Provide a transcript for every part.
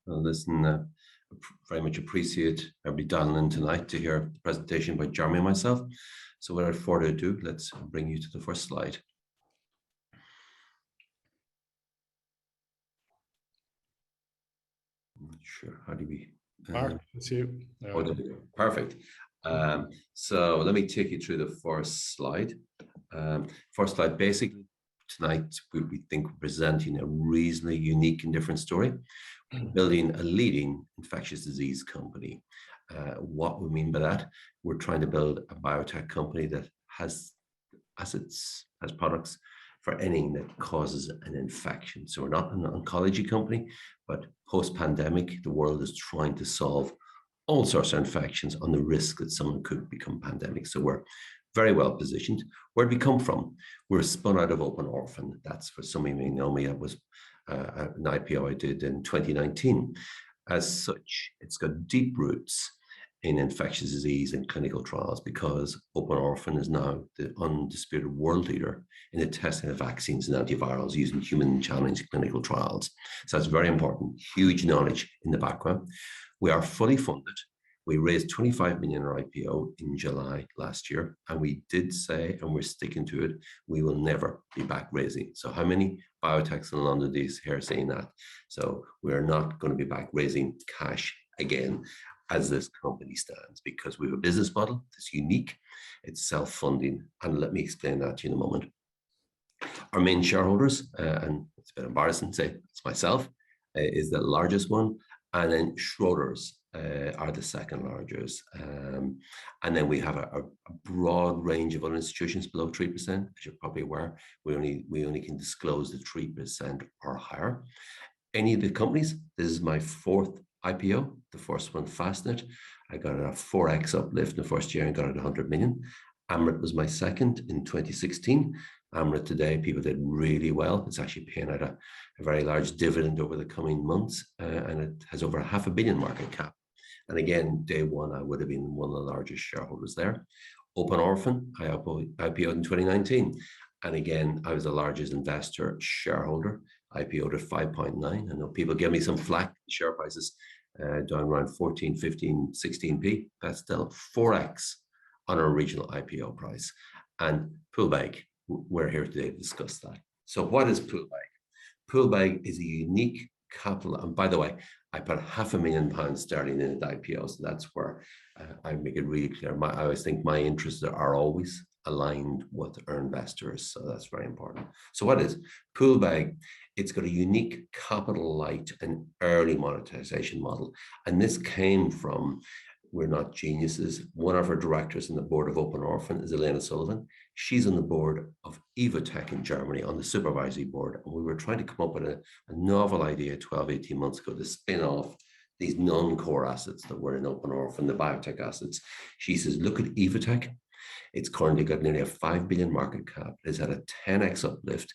Well, listen, very much appreciate everybody dialing in tonight to hear the presentation by Jeremy and myself. So without further ado, let's bring you to the first slide. I'm not sure, how do we... Mark, it's you. Perfect. So let me take you through the first slide. First slide, basically, tonight we think we're presenting a reasonably unique and different story. We're building a leading infectious disease company. What we mean by that, we're trying to build a biotech company that has assets, has products for anything that causes an infection. So we're not an oncology company, but post-pandemic, the world is trying to solve all sorts of infections on the risk that someone could become pandemic. So we're very well positioned. Where did we come from? We're spun out of Open Orphan. That's for some of you may know me. That was an IPO I did in 2019. As such, it's got deep roots in infectious disease and clinical trials because Open Orphan is now the undisputed world leader in the testing of vaccines and antivirals using human challenge clinical trials. So that's very important, huge knowledge in the background. We are fully funded. We raised 25 million in our IPO in July last year, and we did say, and we're sticking to it, we will never be back raising. So how many biotechs in London do you hear saying that? So we are not going to be back raising cash again as this company stands, because we have a business model that's unique, it's self-funding, and let me explain that to you in a moment. Our main shareholders, and it's a bit embarrassing to say it's myself, is the largest one, and then Schroders are the second largest. And then we have a broad range of other institutions below 3%, as you're probably aware. We only can disclose the 3% or higher. Any of the companies, this is my fourth IPO, the first one, Fastnet. I got a 4x uplift in the first year and got it 100 million. Amrit was my second in 2016. Amrit today, people did really well. It's actually paying out a very large dividend over the coming months, and it has over 500 million market cap. And again, day one, I would have been one of the largest shareholders there. Open Orphan, I IPO'd in 2019. And again, I was the largest investor shareholder. IPO'd at 5.9. I know people give me some flack. Share prices down around 14, 15, 16p. That's still 4x on our regional IPO price. And Poolbeg, we're here today to discuss that. So what is Poolbeg? Poolbeg is a unique capital. And by the way, I put £500,000 in the IPO. So that's where I make it really clear. I always think my interests are always aligned with our investors. So that's very important. So what is Poolbeg? It's got a unique capital light and early monetization model. And this came from, we're not geniuses. One of our directors in the board of Open Orphan is Elena Sullivan. She's on the board of Evotec in Germany on the supervisory board. And we were trying to come up with a novel idea 12, 18 months ago to spin off these non-core assets that were in Open Orphan, the biotech assets. She says, look at Evotec. It's currently got nearly a 5 billion market cap. It's had a 10x uplift.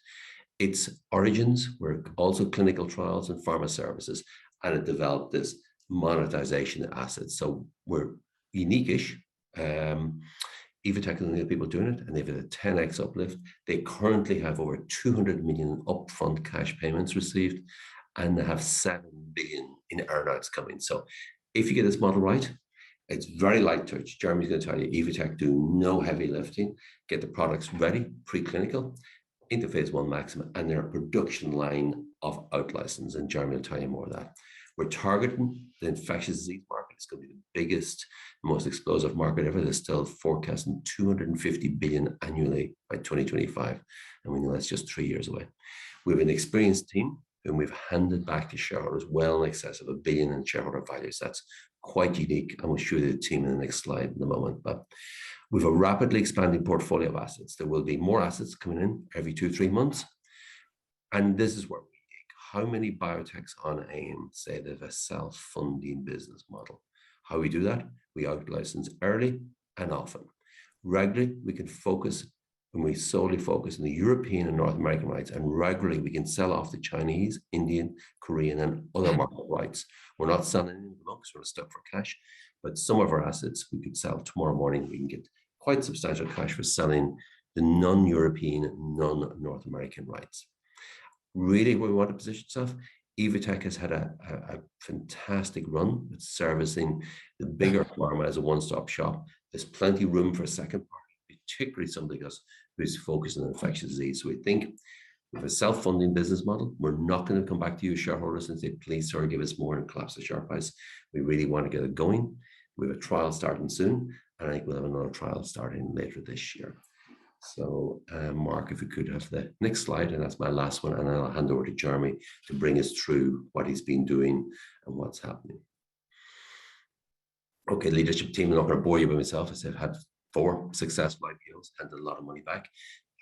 Its origins were also clinical trials and pharma services, and it developed this monetization assets. So we're unique-ish. Evotec is the only people doing it, and they've had a 10x uplift. They currently have over 200 million upfront cash payments received, and they have 7 billion in earnouts coming. So if you get this model right, it's very light touch. Jeremy's going to tell you, Evotec do no heavy lifting, get the products ready, preclinical, into phase 1 maximum, and their production line of out-license, and Jeremy will tell you more of that. We're targeting the infectious disease market. It's going to be the biggest, most explosive market ever. They're still forecasting 250 billion annually by 2025. And we know that's just 3 years away. We have an experienced team whom we've handed back to shareholders well in excess of $1 billion in shareholder value. So that's quite unique. And we'll show you the team in the next slide in a moment. But we have a rapidly expanding portfolio of assets. There will be more assets coming in every 2-3 months. And this is where how many biotechs on AIM say they have a self-funding business model? How we do that? We out-license early and often. Regularly, we can focus, and we solely focus on the European and North American rights, and regularly we can sell off the Chinese, Indian, Korean, and other market rights. We're not selling any of them because we're stuck for cash, but some of our assets we could sell tomorrow morning. We can get quite substantial cash for selling the non-European, non-North American rights. Really, where we want to position ourselves Evotec has had a fantastic run with servicing the bigger pharma as a one-stop shop. There's plenty of room for a second party, particularly somebody who's focused on infectious disease. So we think with a self-funding business model, we're not going to come back to you shareholders and say, please, sir, give us more and collapse the share price. We really want to get it going. We have a trial starting soon, and I think we'll have another trial starting later this year. So, Mark, if we could have the next slide, and that's my last one, and I'll hand over to Jeremy to bring us through what he's been doing and what's happening. Okay, leadership team, I'm not going to bore you by myself. As I've had 4 successful IPOs, handed a lot of money back.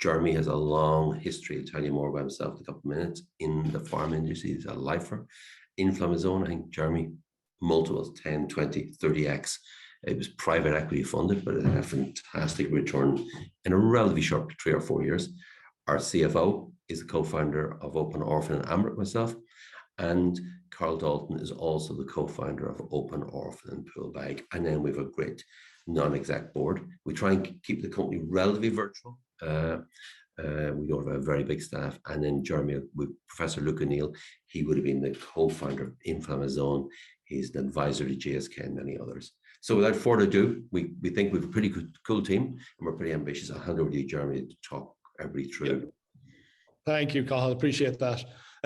Jeremy has a long history. I'll tell you more about himself in a couple of minutes in the pharma industry. He's a lifer. Influenza, I think Jeremy, multiples, 10, 20, 30x. It was private equity funded, but it had a fantastic return in a relatively short 3 or 4 years. Our CFO is the co-founder of Open Orphan and Amrit, myself, and Carl Dalton is also the co-founder of Open Orphan and Poolbeg. And then we have a great non-exec board. We try and keep the company relatively virtual. We don't have a very big staff. And then Jeremy, with Professor Luke O'Neill, he would have been the co-founder of Influenza. He's an advisor to GSK and many others. So without further ado, we think we have a pretty cool team, and we're pretty ambitious. I'll hand over to you, Jeremy, to talk everybody through. Yep. Thank you, Cathal. Appreciate that.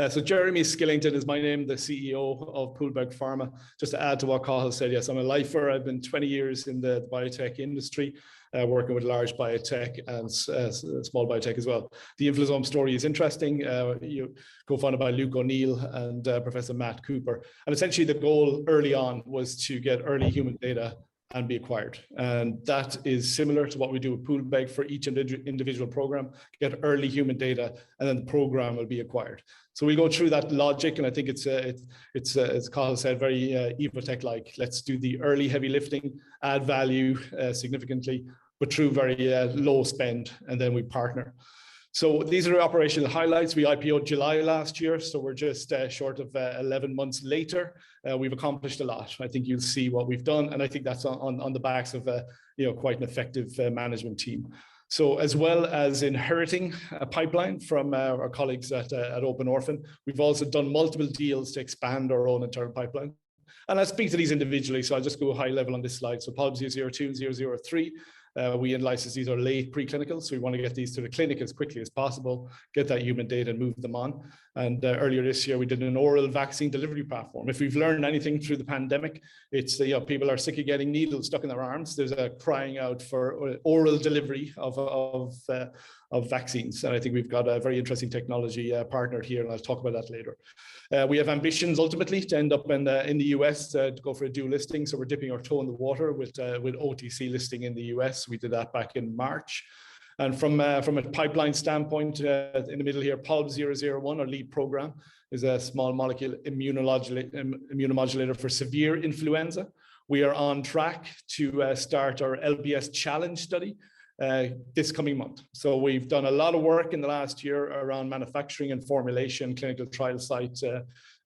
So Jeremy Skillington is my name, the CEO of Poolbeg Pharma. Just to add to what Cathal said, yes, I'm a lifer. I've been 20 years in the biotech industry, working with large biotech and small biotech as well. The influenza story is interesting. Co-founded by Luke O'Neill and Professor Matt Cooper. And essentially the goal early on was to get early human data and be acquired. And that is similar to what we do with Poolbeg for each individual program, get early human data, and then the program will be acquired. So we go through that logic, and I think it's as Cathal said, very Evotec-like. Let's do the early heavy lifting, add value significantly, but through very low spend, and then we partner. So these are the operational highlights. We IPO'd July last year, so we're just short of 11 months later. We've accomplished a lot. I think you'll see what we've done, and I think that's on the backs of quite an effective management team. So as well as inheriting a pipeline from our colleagues at Open Orphan, we've also done multiple deals to expand our own internal pipeline. And I'll speak to these individually, so I'll just go high level on this slide. So POLB 002, 003, we in-license these are late preclinical, so we want to get these to the clinic as quickly as possible, get that human data and move them on. And earlier this year, we did an oral vaccine delivery platform. If we've learned anything through the pandemic, it's people are sick of getting needles stuck in their arms. There's a crying out for oral delivery of vaccines. And I think we've got a very interesting technology partnered here, and I'll talk about that later. We have ambitions ultimately to end up in the US to go for a dual listing. So we're dipping our toe in the water with OTC listing in the US. We did that back in March. And from a pipeline standpoint, in the middle here, POLB 001, our lead program, is a small molecule immunomodulator for severe influenza. We are on track to start our LBS challenge study this coming month. So we've done a lot of work in the last year around manufacturing and formulation, clinical trial site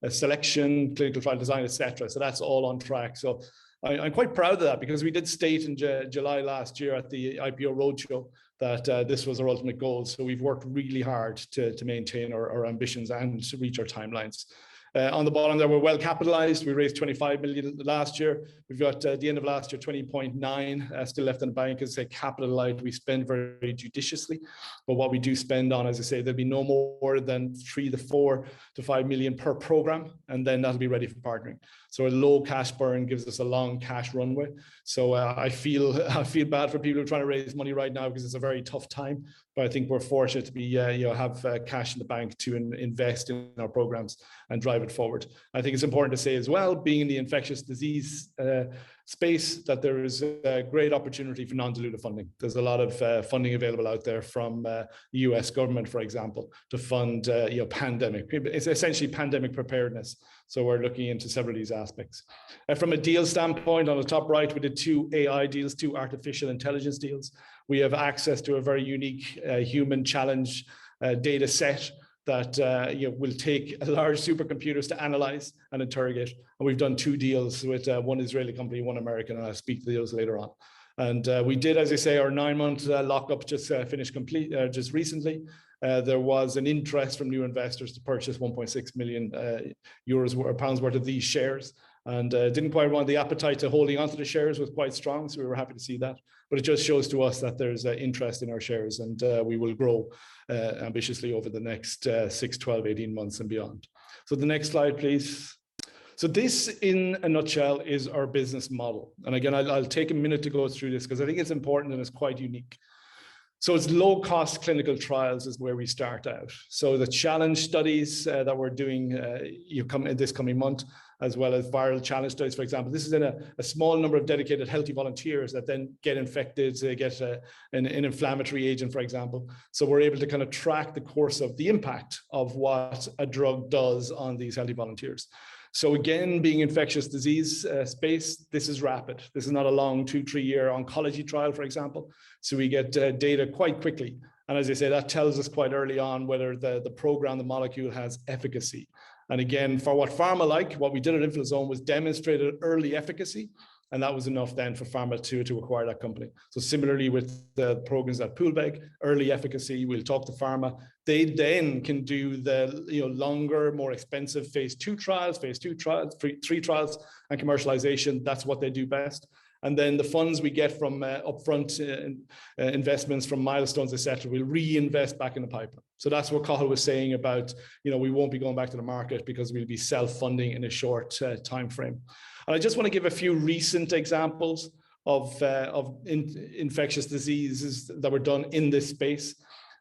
selection, clinical trial design, etc. So that's all on track. So I'm quite proud of that, because we did state in July last year at the IPO roadshow that this was our ultimate goal. So we've worked really hard to maintain our ambitions and to reach our timelines. On the bottom there, we're well capitalized. We raised 25 million last year. We've got at the end of last year 20.9 still left in the bank. As I say, capital light, we spend very judiciously, but what we do spend on, as I say, there'll be no more than 3 to 4 to 5 million per program, and then that'll be ready for partnering. So a low cash burn gives us a long cash runway. So I feel bad for people who are trying to raise money right now, because it's a very tough time. But I think we're fortunate to be have cash in the bank to invest in our programs and drive it forward. I think it's important to say as well, being in the infectious disease space, that there is a great opportunity for non-dilutive funding. There's a lot of funding available out there from the US government, for example, to fund pandemic. It's essentially pandemic preparedness. So we're looking into several of these aspects. From a deal standpoint, on the top right, we did 2 AI deals, 2 artificial intelligence deals. We have access to a very unique human challenge data set that will take large supercomputers to analyze and interrogate. And we've done 2 deals with one Israeli company, one American, and I'll speak to those later on. And we did, as I say, our 9-month lockup just finished just recently. There was an interest from new investors to purchase 1.6 million euros or pounds worth of these shares, and didn't quite want the appetite to holding onto the shares was quite strong, so we were happy to see that. But it just shows to us that there's interest in our shares, and we will grow ambitiously over the next 6, 12, 18 months and beyond. So the next slide, please. So this, in a nutshell, is our business model. And again, I'll take a minute to go through this because I think it's important and it's quite unique. So it's low-cost clinical trials is where we start out. So the challenge studies that we're doing this coming month, as well as viral challenge studies, for example, this is in a small number of dedicated healthy volunteers that then get infected, get an inflammatory agent, for example. So we're able to kind of track the course of the impact of what a drug does on these healthy volunteers. So again, being infectious disease space, this is rapid. This is not a long 2-3 year oncology trial, for example. So we get data quite quickly. And as I say, that tells us quite early on whether the program, the molecule has efficacy. And again, for what pharma like, what we did at Influenza was demonstrated early efficacy. And that was enough then for pharma to acquire that company. So similarly with the programs at Poolbeg, early efficacy, we'll talk to pharma. They then can do the longer, more expensive phase 2 trials, phase 3 trials, and commercialization. That's what they do best. And then the funds we get from upfront investments from milestones, et cetera, we'll reinvest back in the pipeline. So that's what Cathal was saying about, we won't be going back to the market because we'll be self-funding in a short time frame. And I just want to give a few recent examples of infectious diseases that were done in this space.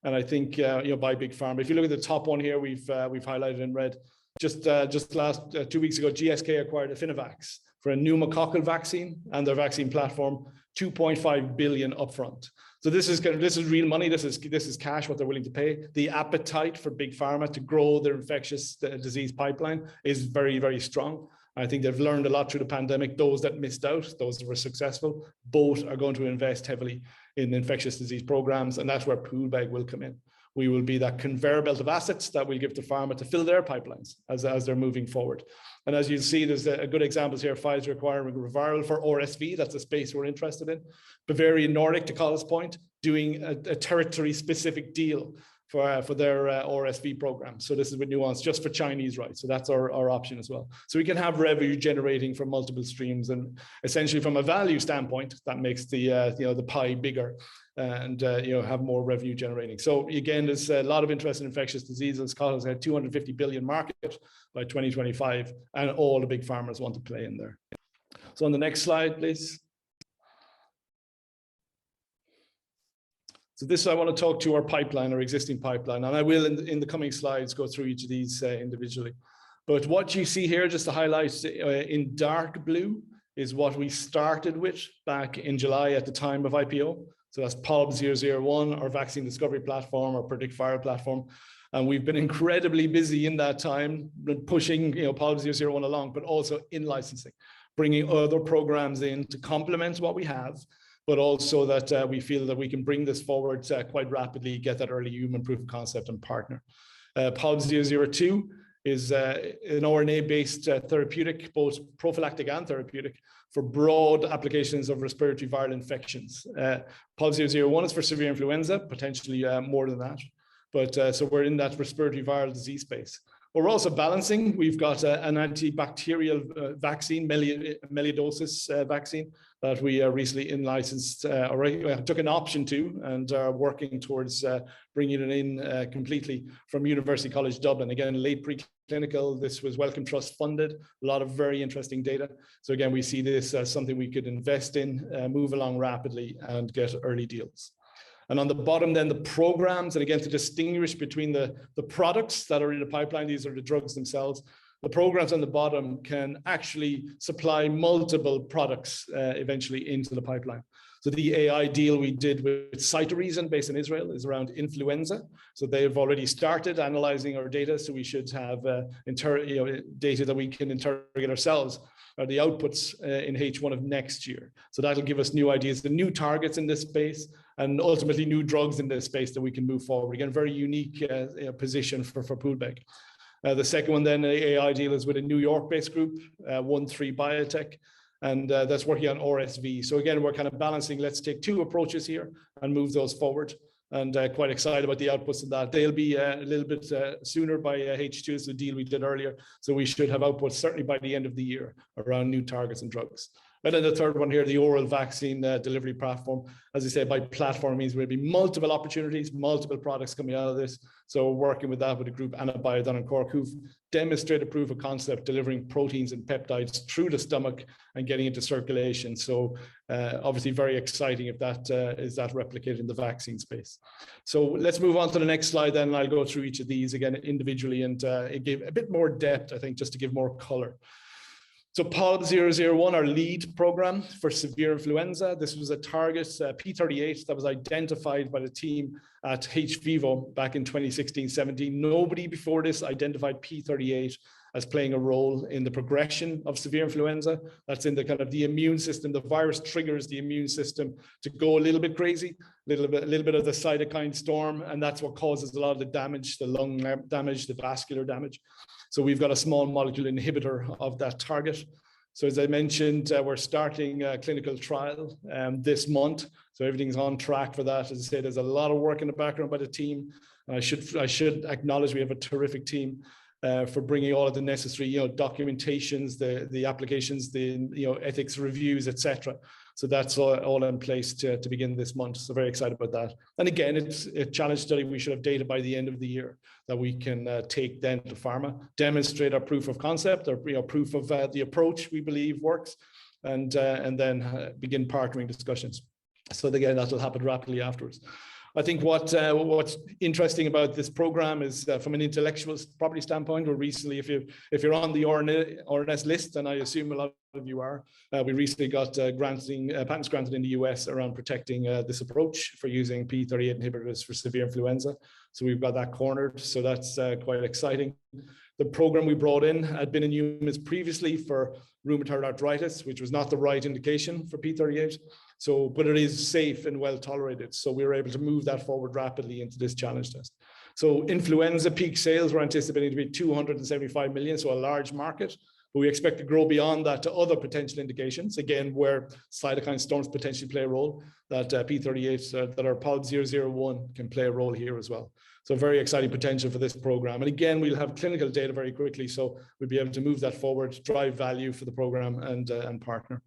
And I think, by Big Pharma. If you look at the top one here, we've highlighted in red. Just last 2 weeks ago, GSK acquired Affinivax for a pneumococcal vaccine and their vaccine platform, 2.5 billion upfront. So this is real money. This is cash, what they're willing to pay. The appetite for Big Pharma to grow their infectious disease pipeline is very, very strong. I think they've learned a lot through the pandemic. Those that missed out, those that were successful, both are going to invest heavily in infectious disease programs, and that's where Poolbeg will come in. We will be that conveyor belt of assets that we'll give to pharma to fill their pipelines as they're moving forward. And as you'll see, there's a good examples here. Pfizer acquiring Reviral for RSV. That's a space we're interested in. Bavarian Nordic, to Colin's point, doing a territory-specific deal for their RSV program. So this is with nuance just for Chinese rights. So that's our option as well. So we can have revenue generating from multiple streams, and essentially from a value standpoint, that makes the pie bigger and have more revenue generating. So again, there's a lot of interest in infectious diseases. Colin's had 250 billion market by 2025, and all the big pharmas want to play in there. So on the next slide, please. So this, I want to talk to our pipeline, our existing pipeline, and I will in the coming slides go through each of these individually. But what you see here, just to highlight in dark blue, is what we started with back in July at the time of IPO. So that's POLB 001, our vaccine discovery platform, our predict viral platform. And we've been incredibly busy in that time, pushing POLB 001 along, but also in licensing, bringing other programs in to complement what we have, but also that we feel that we can bring this forward quite rapidly, get that early human proof of concept and partner. POLB 002 is an RNA-based therapeutic, both prophylactic and therapeutic, for broad applications of respiratory viral infections. POLB 001 is for severe influenza, potentially more than that. But so we're in that respiratory viral disease space. We're also balancing. We've got an antibacterial vaccine, Melioidosis vaccine, that we recently in-licensed, or took an option to, and are working towards bringing it in completely from University College Dublin. Again, late preclinical. This was Wellcome Trust funded. A lot of very interesting data. So again, we see this as something we could invest in, move along rapidly, and get early deals. And on the bottom, then the programs, and again, to distinguish between the products that are in the pipeline, these are the drugs themselves. The programs on the bottom can actually supply multiple products eventually into the pipeline. So the AI deal we did with Cytoreason, based in Israel, is around influenza. So they've already started analyzing our data, so we should have data that we can interrogate ourselves, or the outputs in H1 of next year. So that'll give us new ideas, the new targets in this space, and ultimately new drugs in this space that we can move forward. Again, very unique position for Poolbeg. The second one then, the AI deal, is with a New York-based group, 13 Biotech. and that's working on RSV. So again, we're kind of balancing, let's take two approaches here and move those forward. And quite excited about the outputs of that. They'll be a little bit sooner by H2, so the deal we did earlier. So we should have outputs certainly by the end of the year around new targets and drugs. And then the third one here, the oral vaccine delivery platform. As I say, by platform means there'll be multiple opportunities, multiple products coming out of this. So we're working with that with a group, Anabio down in Cork, who've demonstrated proof of concept, delivering proteins and peptides through the stomach and getting into circulation. So obviously very exciting if that is that replicated in the vaccine space. So let's move on to the next slide then, and I'll go through each of these again individually, and it gave a bit more depth, I think, just to give more color. So POLB 001, our lead program for severe influenza. This was a target P38 that was identified by the team at hVIVO back in 2016-17. Nobody before this identified P38 as playing a role in the progression of severe influenza. That's in the kind of the immune system. The virus triggers the immune system to go a little bit crazy, a little bit of the cytokine storm, and that's what causes a lot of the damage, the lung damage, the vascular damage. So we've got a small molecule inhibitor of that target. So as I mentioned, we're starting a clinical trial this month. So everything's on track for that. As I said, there's a lot of work in the background by the team. And I should acknowledge we have a terrific team for bringing all of the necessary, documentations, the applications, the ethics reviews, etc. So that's all in place to begin this month. So very excited about that. And again, it's a challenge study. We should have data by the end of the year that we can take then to pharma, demonstrate our proof of concept, or proof of the approach we believe works, and then begin partnering discussions. So again, that will happen rapidly afterwards. I think what's interesting about this program is from an intellectual property standpoint, or recently, if you're on the RNS list, and I assume a lot of you are, we recently got patents granted in the US around protecting this approach for using P38 inhibitors for severe influenza. So we've got that cornered. So that's quite exciting. The program we brought in had been in humans previously for rheumatoid arthritis, which was not the right indication for P38. So, but it is safe and well tolerated. So we were able to move that forward rapidly into this challenge test. So influenza peak sales we're anticipating to be 275 million, so a large market. But we expect to grow beyond that to other potential indications, again, where cytokine storms potentially play a role, that P38, that our POLB 001 can play a role here as well. So very exciting potential for this program. And again, we'll have clinical data very quickly, so we'll be able to move that forward, drive value for the program, and partner.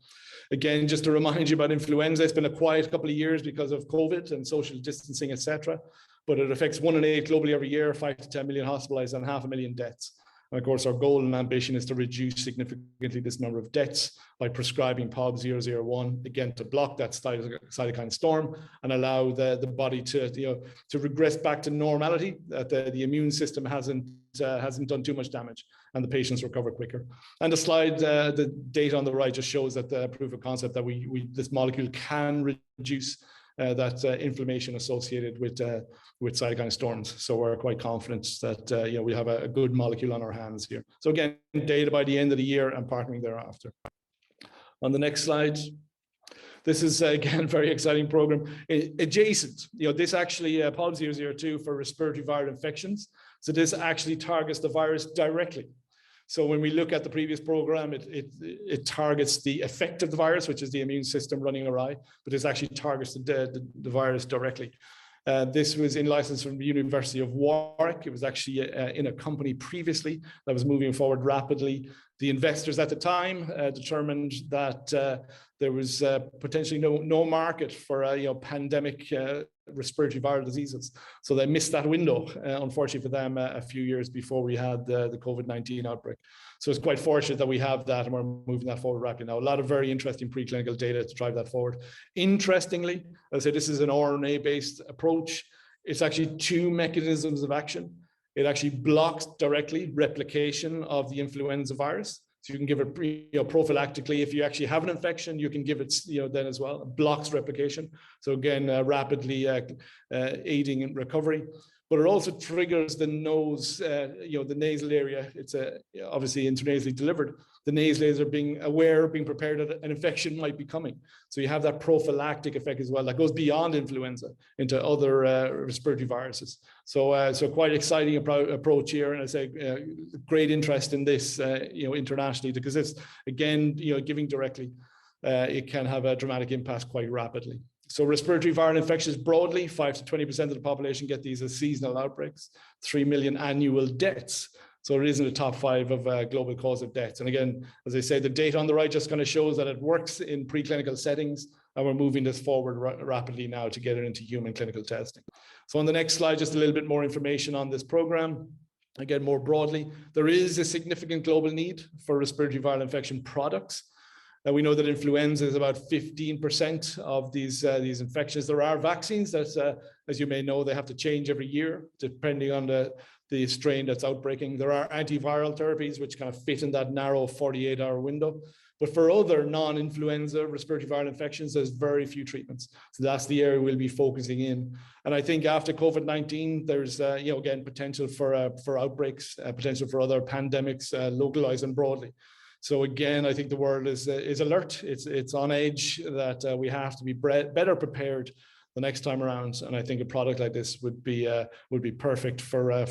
Again, just to remind you about influenza, it's been a quiet couple of years because of COVID and social distancing, etc. But it affects 1 in 8 globally every year, 5 to 10 million hospitalized, and 500,000 deaths. And of course, our goal and ambition is to reduce significantly this number of deaths by prescribing POLB 001, again, to block that cytokine storm and allow the body to regress back to normality, that the immune system hasn't done too much damage and the patients recover quicker. And the slide, the data on the right just shows that the proof of concept that this molecule can reduce that inflammation associated with cytokine storms. So we're quite confident that we have a good molecule on our hands here. So again, data by the end of the year and partnering thereafter. On the next slide, this is again very exciting program. Adjacent, this actually POLB 002 for respiratory viral infections. So this actually targets the virus directly. So when we look at the previous program, it targets the effect of the virus, which is the immune system running awry, but this actually targets the virus directly. This was in license from the University of Warwick. It was actually in a company previously that was moving forward rapidly. The investors at the time determined that there was potentially no market for pandemic respiratory viral diseases. So they missed that window, unfortunately for them, a few years before we had the COVID-19 outbreak. So it's quite fortunate that we have that and we're moving that forward rapidly now. A lot of very interesting preclinical data to drive that forward. Interestingly, I say this is an RNA-based approach. It's actually 2 mechanisms of action. It actually blocks directly replication of the influenza virus. So you can give it prophylactically. If you actually have an infection, you can give it then as well. It blocks replication. So again, rapidly aiding in recovery. But it also triggers the nose, the nasal area. It's obviously intranasally delivered. The nasal layers are being aware, being prepared that an infection might be coming. So you have that prophylactic effect as well that goes beyond influenza into other respiratory viruses. So quite exciting approach here, and I say great interest in this, internationally, because it's again, giving directly. it can have a dramatic impact quite rapidly. So respiratory viral infections broadly, 5 to 20% of the population get these as seasonal outbreaks, 3 million annual deaths. So it is in the top 5 of global cause of deaths. And again, as I say, the data on the right just kind of shows that it works in preclinical settings, and we're moving this forward rapidly now to get it into human clinical testing. So on the next slide, just a little bit more information on this program. Again, more broadly, there is a significant global need for respiratory viral infection products. We know that influenza is about 15% of these infections. There are vaccines that, as you may know, they have to change every year depending on the strain that's outbreaking. There are antiviral therapies which kind of fit in that narrow 48-hour window. But for other non-influenza respiratory viral infections, there's very few treatments. So that's the area we'll be focusing in. And I think after COVID-19, there's again potential for outbreaks, potential for other pandemics, localized and broadly. So again, I think the world is alert. It's on edge that we have to be better prepared the next time around. And I think a product like this would be perfect for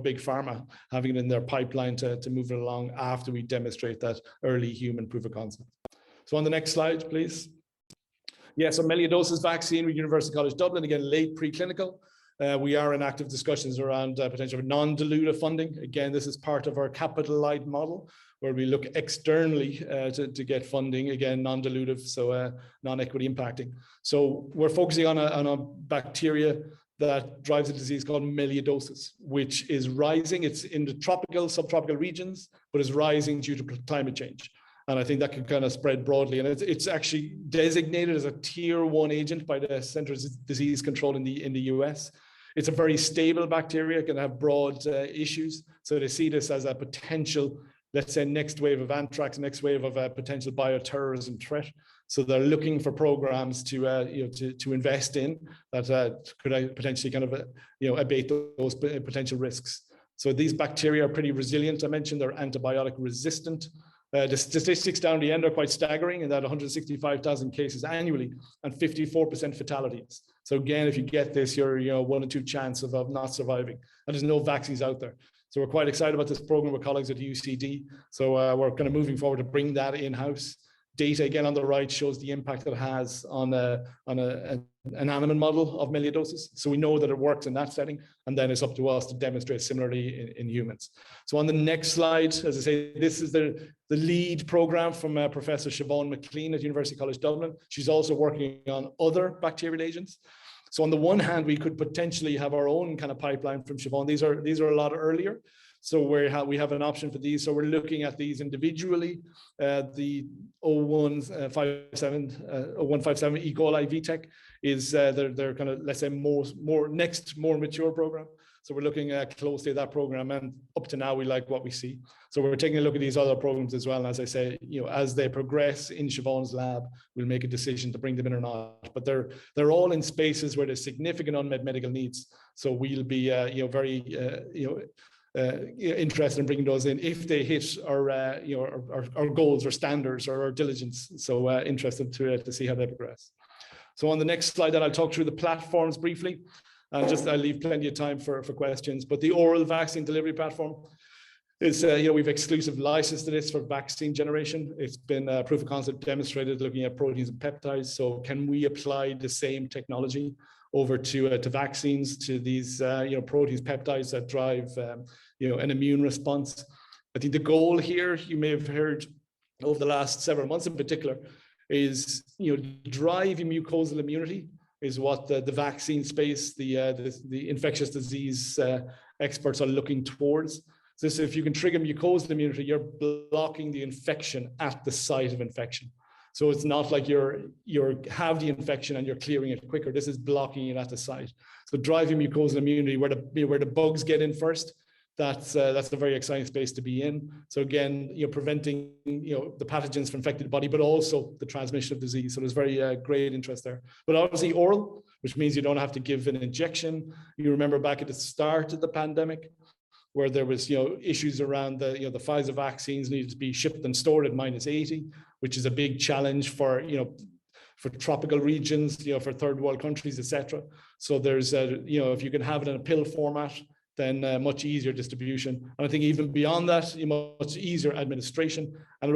big pharma, having it in their pipeline to move it along after we demonstrate that early human proof of concept. So on the next slide, please. Yeah, so melioidosis vaccine with University College Dublin, again, late preclinical. We are in active discussions around potential non-dilutive funding. Again, this is part of our capital light model, where we look externally to get funding, again, non-dilutive, so non-equity impacting. So we're focusing on a bacteria that drives a disease called melioidosis, which is rising. It's in the tropical, subtropical regions, but is rising due to climate change. And I think that can kind of spread broadly. And it's actually designated as a tier 1 agent by the Centers of Disease Control in the US. It's a very stable bacteria, can have broad issues. So they see this as a potential, let's say, next wave of anthrax, next wave of a potential bioterrorism threat. So they're looking for programs to invest in that could potentially kind of abate those potential risks. So these bacteria are pretty resilient. I mentioned they're antibiotic resistant. The statistics down the end are quite staggering, in that 165,000 cases annually and 54% fatalities. So again, if you get this, you're 1 in 2 chance of not surviving. And there's no vaccines out there. So we're quite excited about this program with colleagues at UCD. So we're kind of moving forward to bring that in-house. Data, again, on the right shows the impact that it has on an animal model of melioidosis. So we know that it works in that setting, and then it's up to us to demonstrate similarly in humans. So on the next slide, as I say, this is the lead program from Professor Siobhan McLean at University College Dublin. She's also working on other bacterial agents. So on the one hand, we could potentially have our own kind of pipeline from Siobhan. These are a lot earlier. So we have an option for these. So we're looking at these individually. The 0157 E. coli VTech is they're kind of, let's say, more mature program. So we're looking closely at that program, and up to now we like what we see. So we're taking a look at these other programs as well. And as I say, as they progress in Siobhan's lab, we'll make a decision to bring them in or not. But they're all in spaces where there's significant unmet medical needs. So we'll be very interested in bringing those in if they hit our goals or standards or our diligence. So interested to see how they progress. So on the next slide, then I'll talk through the platforms briefly, and I'll leave plenty of time for questions. But the oral vaccine delivery platform is, we've exclusive license to this for vaccine generation. It's been proof of concept demonstrated looking at proteins and peptides. So can we apply the same technology over to vaccines, to these proteins, peptides that drive an immune response? I think the goal here, you may have heard over the last several months in particular, is driving mucosal immunity is what the vaccine space, the infectious disease experts are looking towards. So if you can trigger mucosal immunity, you're blocking the infection at the site of infection. So it's not like you have the infection and you're clearing it quicker. This is blocking it at the site. So driving mucosal immunity, where the bugs get in first, that's a very exciting space to be in. So again, preventing the pathogens from infecting the body, but also the transmission of disease. So there's very great interest there. But obviously oral, which means you don't have to give an injection. You remember back at the start of the pandemic, where there was issues around the Pfizer vaccines needed to be shipped and stored at -80, which is a big challenge for tropical regions, for third world countries, etc. So there's if you can have it in a pill format, then much easier distribution. And I think even beyond that, much easier administration. And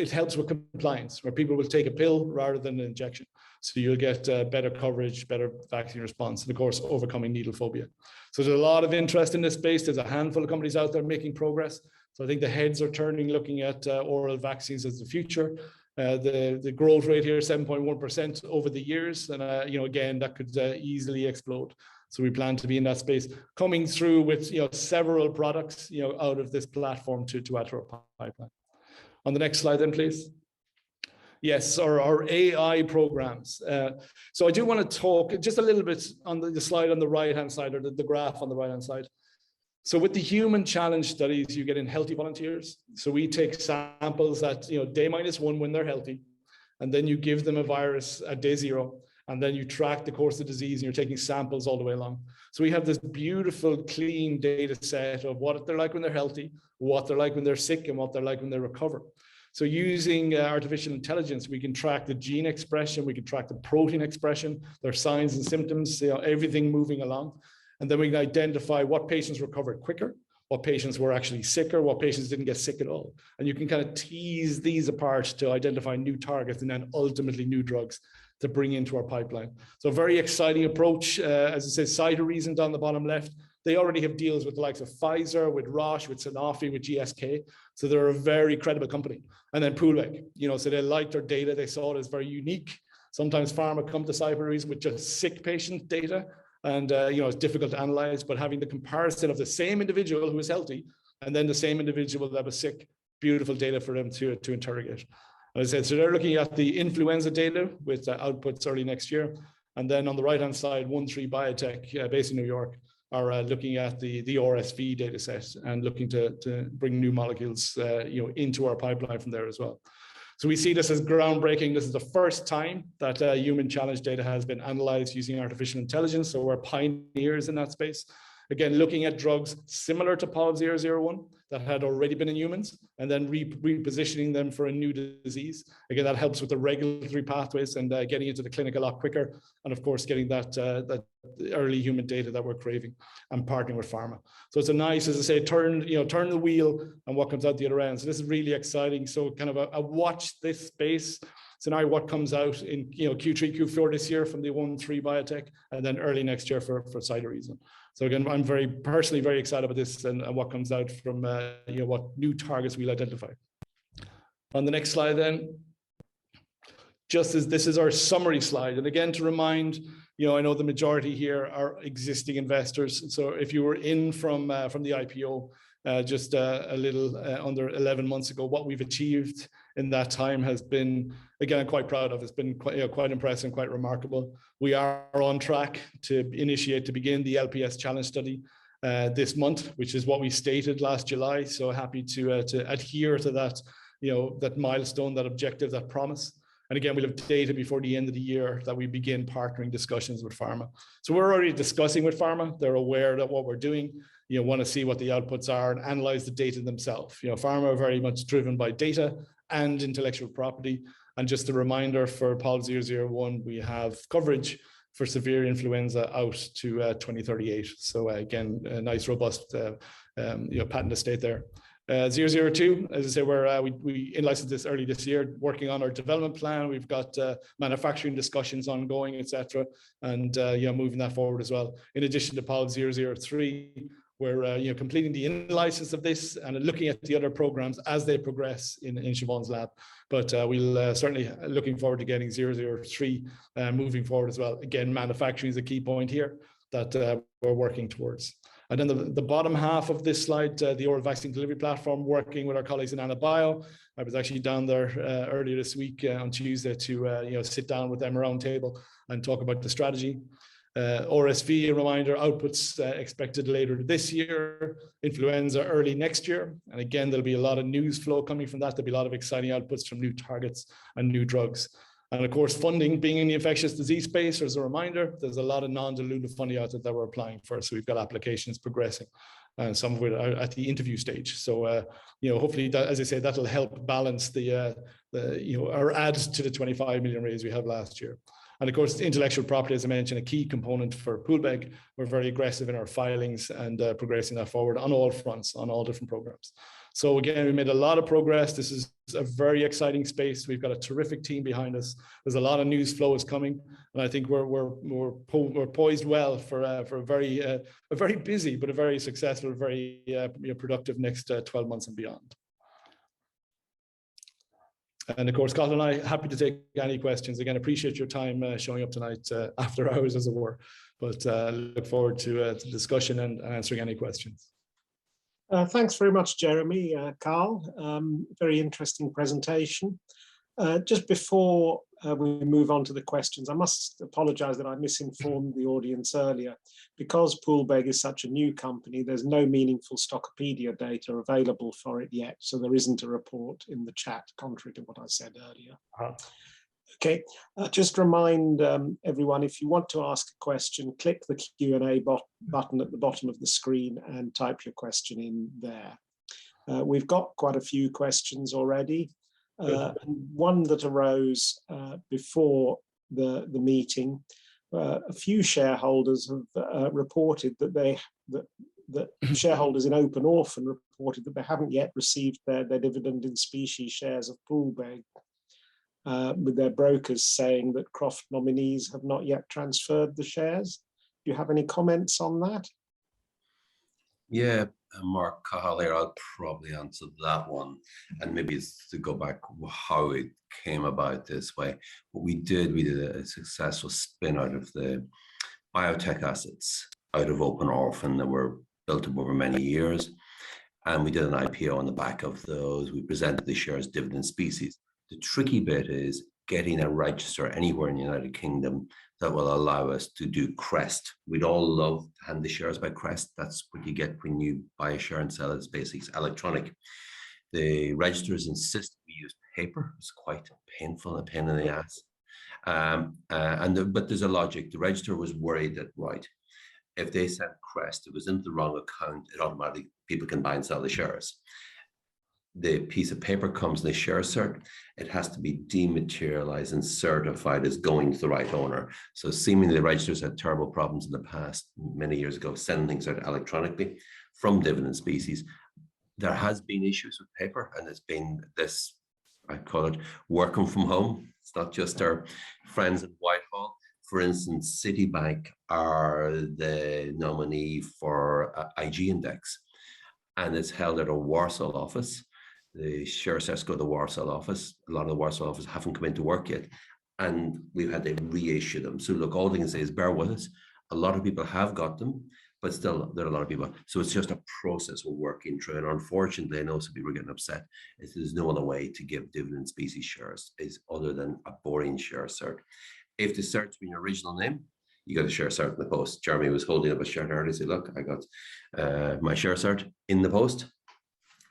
it helps with compliance, where people will take a pill rather than an injection. So you'll get better coverage, better vaccine response, and of course, overcoming needle phobia. So there's a lot of interest in this space. There's a handful of companies out there making progress. So I think the heads are turning, looking at oral vaccines as the future. The growth rate here, 7.1% over the years. And, again, that could easily explode. So we plan to be in that space, coming through with several products out of this platform to add to our pipeline. On the next slide then, please. Yes, our AI programs. So I do want to talk just a little bit on the slide on the right-hand side, or the graph on the right-hand side. So with the human challenge studies, you get in healthy volunteers. So we take samples at day -1 when they're healthy, and then you give them a virus at day 0. And then you track the course of disease, and you're taking samples all the way along. So we have this beautiful, clean data set of what they're like when they're healthy, what they're like when they're sick, and what they're like when they recover. So using artificial intelligence, we can track the gene expression, we can track the protein expression, their signs and symptoms, everything moving along. And then we can identify what patients recovered quicker, what patients were actually sicker, what patients didn't get sick at all. And you can kind of tease these apart to identify new targets and then ultimately new drugs to bring into our pipeline. So a very exciting approach. As I said, CytoReason down the bottom left, they already have deals with the likes of Pfizer, with Roche, with Sanofi, with GSK. So they're a very credible company. And then Poolbeg, so they liked our data. They saw it as very unique. Sometimes pharma come to CytoReason with just sick patient data. And, it's difficult to analyze, but having the comparison of the same individual who is healthy and then the same individual that was sick, beautiful data for them to interrogate. As I said, so they're looking at the influenza data with outputs early next year. And then on the right-hand side, 13 Biotech based in New York are looking at the RSV data set and looking to bring new molecules into our pipeline from there as well. So we see this as groundbreaking. This is the first time that human challenge data has been analyzed using artificial intelligence. So we're pioneers in that space. Again, looking at drugs similar to POLB 001 that had already been in humans, and then repositioning them for a new disease. Again, that helps with the regulatory pathways and getting into the clinic a lot quicker. And of course, getting that early human data that we're craving and partnering with pharma. So it's a nice, as I say, turn the wheel and what comes out the other end. So this is really exciting. So kind of a watch this space scenario, what comes out in Q3, Q4 this year from the 13 Biotech, and then early next year for CytoReason. So again, I'm personally very excited about this and what comes out from what new targets we'll identify. On the next slide then, just as this is our summary slide, and again to remind, I know the majority here are existing investors. So if you were in from the IPO just a little under 11 months ago, what we've achieved in that time has been, again, I'm quite proud of. It's been quite impressive and quite remarkable. We are on track to begin the LPS challenge study this month, which is what we stated last July. So happy to adhere to that, that milestone, that objective, that promise. And again, we'll have data before the end of the year that we begin partnering discussions with pharma. So we're already discussing with pharma. They're aware that what we're doing, want to see what the outputs are and analyze the data themselves. Pharma are very much driven by data and intellectual property. And just a reminder for POLB 001, we have coverage for severe influenza out to 2038. So again, a nice, robust patent estate there. 002, as I say, we in-licensed this early this year, working on our development plan. We've got manufacturing discussions ongoing, etc., and moving that forward as well. In addition to POLB 003, we're completing the in-license of this and looking at the other programs as they progress in Siobhan's lab. But we'll certainly looking forward to getting 003 moving forward as well. Again, manufacturing is a key point here that we're working towards. And then the bottom half of this slide, the oral vaccine delivery platform, working with our colleagues in AnaBio. I was actually down there earlier this week on Tuesday to sit down with them around table and talk about the strategy. RSV, a reminder, outputs expected later this year, influenza early next year. And again, there'll be a lot of news flow coming from that. There'll be a lot of exciting outputs from new targets and new drugs. And of course, funding, being in the infectious disease space, as a reminder, there's a lot of non-dilutive funding out there that we're applying for. So we've got applications progressing, and some of it are at the interview stage. So, hopefully, that, as I say, that'll help balance or add to the 25 million raise we had last year. And of course, intellectual property, as I mentioned, a key component for Poolbeg. We're very aggressive in our filings and progressing that forward on all fronts, on all different programs. So again, we made a lot of progress. This is a very exciting space. We've got a terrific team behind us. There's a lot of news flow is coming, and I think we're poised well for a very busy but a very successful, very productive next 12 months and beyond. And of course, Colin and I happy to take any questions. Again, appreciate your time showing up tonight after hours, as it were. But look forward to discussion and answering any questions. Thanks very much, Jeremy, Carl. Very interesting presentation. Just before we move on to the questions, I must apologise that I misinformed the audience earlier. Because Poolbeg is such a new company, there's no meaningful Stockopedia data available for it yet, so there isn't a report in the chat, contrary to what I said earlier. Okay, just remind everyone, if you want to ask a question, click the Q&A button at the bottom of the screen and type your question in there. We've got quite a few questions already. One that arose before the meeting, a few shareholders have reported that shareholders in Open Orphan reported that they haven't yet received their dividend in specie shares of Poolbeg, with their brokers saying that Croft nominees have not yet transferred the shares. Do you have any comments on that? Yeah, Mark Cahill here, I'll probably answer that one. And maybe it's to go back how it came about this way. What we did a successful spin out of the biotech assets out of Open Orphan that were built up over many years. And we did an IPO on the back of those. We presented the shares dividend species. The tricky bit is getting a register anywhere in the United Kingdom that will allow us to do CREST. We'd all love to hand the shares by CREST. That's what you get when you buy a share and sell it. It's basically electronic. The registers insist we use paper. It's quite painful, a pain in the ass. But there's a logic. The register was worried that, right, if they sent CREST, it was into the wrong account, it automatically, people can buy and sell the shares. The piece of paper comes in the share cert. It has to be dematerialized and certified as going to the right owner. So seemingly the registers had terrible problems in the past, many years ago, sending things out electronically from dividend species. There has been issues with paper, and it's been this, I call it working from home. It's not just our friends at Whitehall. For instance, Citibank are the nominee for IG Index, and it's held at a Warsaw office. The share sets go to the Warsaw office. A lot of the Warsaw office haven't come into work yet, and we've had to reissue them. So look, all I can say is bear with us. A lot of people have got them, but still there are a lot of people. So it's just a process we're working through. And unfortunately, I know some people are getting upset. There's no other way to give dividend species shares is other than a boring share cert. If the cert's been your original name, you got a share cert in the post. Jeremy was holding up a shirt earlier. He said, look, I got my share cert in the post.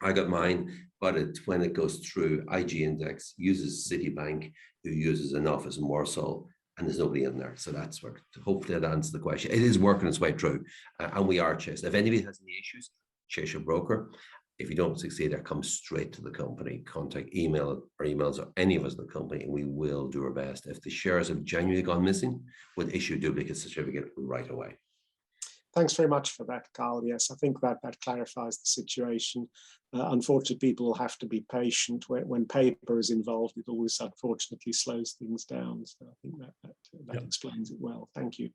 I got mine, but when it goes through IG Index, uses Citibank, who uses an office in Warsaw, and there's nobody in there. So that's where, hopefully that answers the question. It is working its way through, and we are chasing. If anybody has any issues, chase your broker. If you don't succeed, that comes straight to the company. Contact emails or any of us in the company, and we will do our best. If the shares have genuinely gone missing, we'll issue a duplicate certificate right away. Thanks very much for that, Carl. Yes, I think that clarifies the situation. Unfortunately, people will have to be patient. When paper is involved, it always unfortunately slows things down. So I think that explains it well. Thank you.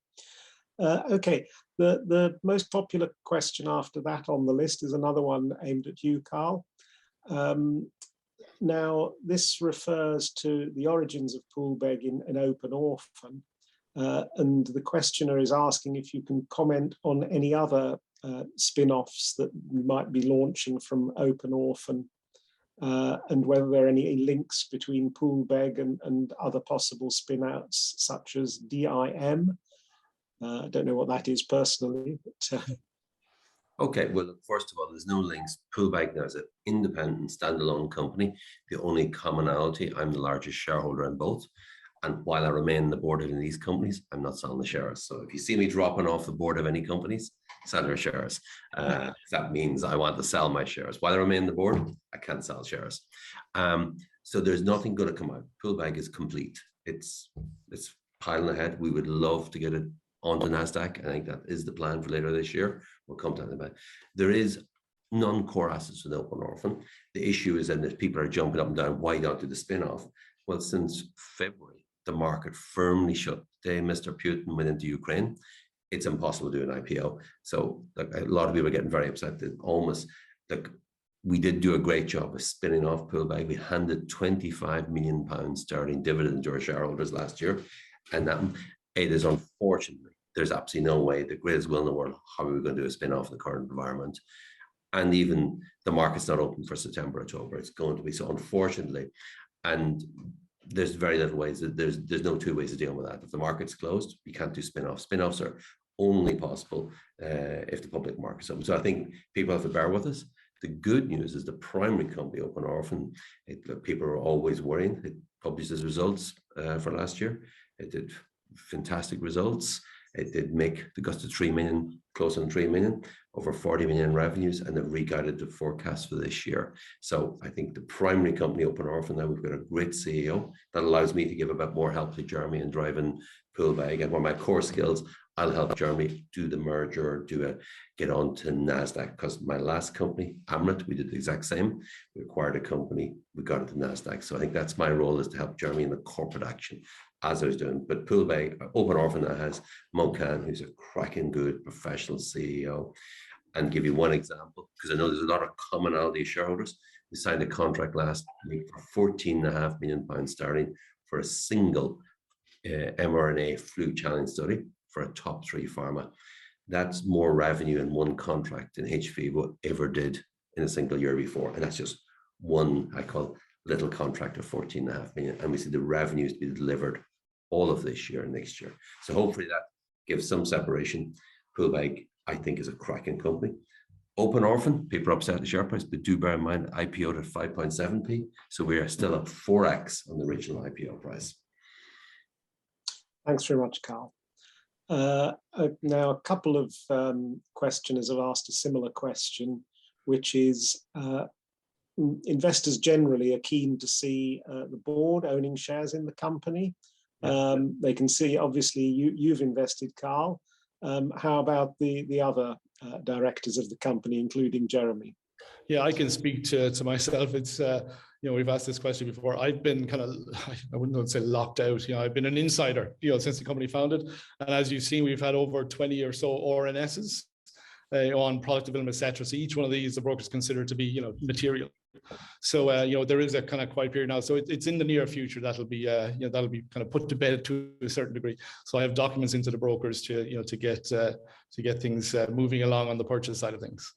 Okay, the most popular question after that on the list is another one aimed at you, Carl. Now, this refers to the origins of Poolbeg in Open Orphan. And the questioner is asking if you can comment on any other spin-offs that you might be launching from Open Orphan, and whether there are any links between Poolbeg and other possible spin-outs such as DIM. I don't know what that is personally, but Okay, well, first of all, there's no links. Poolbeg now is an independent standalone company. The only commonality, I'm the largest shareholder in both. And while I remain in the board of any of these companies, I'm not selling the shares. So if you see me dropping off the board of any companies, sell your shares. That means I want to sell my shares. While I remain in the board, I can't sell shares. So there's nothing going to come out. Poolbeg is complete. It's piling ahead. We would love to get it onto NASDAQ. I think that is the plan for later this year. We'll come to that in a minute. There is non-core assets with open orphan. The issue is that people are jumping up and down, why not do the spin-off? Well, since February, the market firmly shut. The day Mr. Putin went into Ukraine, it's impossible to do an IPO. So like, a lot of people are getting very upset that almost like we did do a great job of spinning off Poolbeg. We handed £25 million sterling dividend to our shareholders last year. And that it is unfortunately, there's absolutely no way, the greatest will in the world, how are we going to do a spin off in the current environment? And even the market's not open for September, October. It's going to be, so unfortunately, and there's very little ways that there's no two ways of dealing with that. If the market's closed, you can't do spin-offs. Spin-offs are only possible if the public market's open. So I think people have to bear with us. The good news is the primary company, Open Orphan, people are always worrying. It published its results for last year. It did fantastic results. It did make the guts to 3 million, close on 3 million, over 40 million in revenues, and they've re-guided the forecast for this year. So I think the primary company, Open Orphan, now we've got a great CEO that allows me to give a bit more help to Jeremy in driving Poolbeg. And one of my core skills, I'll help Jeremy do the merger, get on to NASDAQ, because my last company, Amrit, we did the exact same. We acquired a company, we got it to NASDAQ. So I think that's my role, is to help Jeremy in the corporate action, as I was doing. But Poolbeg, Open Orphan, that has Mo Khan, who's a cracking good professional CEO. And give you one example, because I know there's a lot of commonality of shareholders. We signed a contract last week for £14.5 million sterling for a single mRNA flu challenge study for a top 3 pharma. That's more revenue in one contract than HV ever did in a single year before. And that's just one, I call, little contract of 14.5 million. And we see the revenues to be delivered all of this year and next year. So hopefully that gives some separation. Poolbeg, I think, is a cracking company. Open Orphan, people are upset at the share price, but do bear in mind, IPO'd at 5.7p. So we are still at 4x on the original IPO price. Thanks very much, Carl. Now, a couple of questioners have asked a similar question, which is investors generally are keen to see the board owning shares in the company. They can see, obviously, you've invested, Carl. How about the other directors of the company, including Jeremy? Yeah, I can speak to myself. It's we've asked this question before. I've been kind of, I wouldn't say locked out. I've been an insider, since the company founded. And as you've seen, we've had over 20 or so RNSs on product development, etc. So each one of these, the brokers consider to be, material. So there is a kind of quiet period now. So it's in the near future that'll be kind of put to bed to a certain degree. So I have documents into the brokers to get things moving along on the purchase side of things.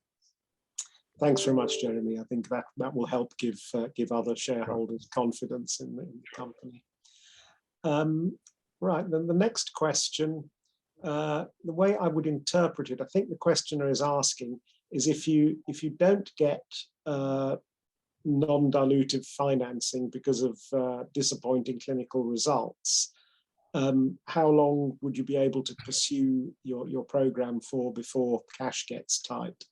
Thanks very much, Jeremy. I think that will help give other shareholders confidence in the company. Right, then the next question, the way I would interpret it, I think the questioner is asking is if you don't get non-dilutive financing because of disappointing clinical results, how long would you be able to pursue your program for before cash gets tight?